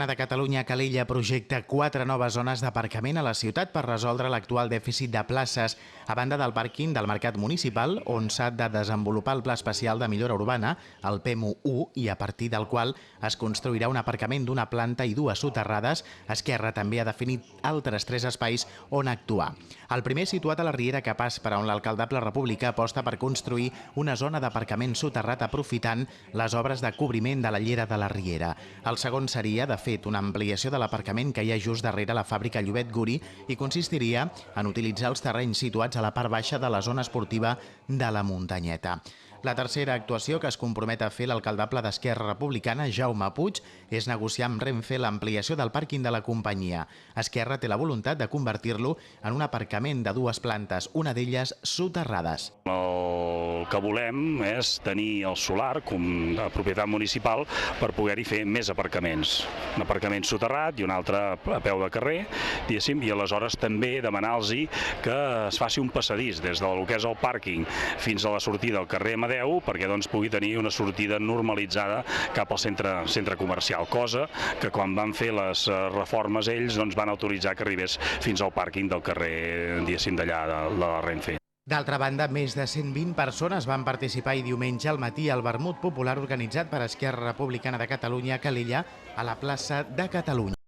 De Catalunya, Calella projecta 4 noves zones d'aparcament a la ciutat per resoldre l'actual dèficit de places, a banda del pàrquing del Mercat Municipal, on s'ha de desenvolupar el Pla Especial de Millora Urbana, el PEMU1, i a partir del qual es construirà un aparcament d'una planta i 2 soterrades. Esquerra també ha definit altres 3 espais on actuar. El primer situat a la Riera Capaç, per on l'alcaldable republicà aposta per construir una zona d'aparcament soterrat aprofitant les obres de cobriment de la llera de la Riera. El segon seria, de fet, una ampliació de l'aparcament que hi ha just darrere la fàbrica Llobet Guri i consistiria en utilitzar els terrenys situats a la part baixa de la zona esportiva de la Muntanyeta. La tercera actuació que es compromet a fer l'alcaldable d'Esquerra Republicana, Jaume Puig, és negociar amb Renfe l'ampliació del pàrquing de la companyia. Esquerra té la voluntat de convertir-lo en un aparcament de 2 plantes, una d'elles soterrades. El que volem és tenir el solar com a propietat municipal per poder-hi fer més aparcaments. Un aparcament soterrat i un altre a peu de carrer, diguéssim, i aleshores també demanar-los que es faci un passadís des del que és el pàrquing fins a la sortida al carrer Amadeu, perquè doncs pugui tenir una sortida normalitzada cap al centre comercial, cosa que quan van fer les reformes ells doncs van autoritzar que arribés fins al pàrquing del carrer, diguéssim, d'allà de la Renfe. D'altra banda, més de 120 persones van participar i diumenge al matí al vermut popular organitzat per Esquerra Republicana de Catalunya a Calella, a la plaça de Catalunya.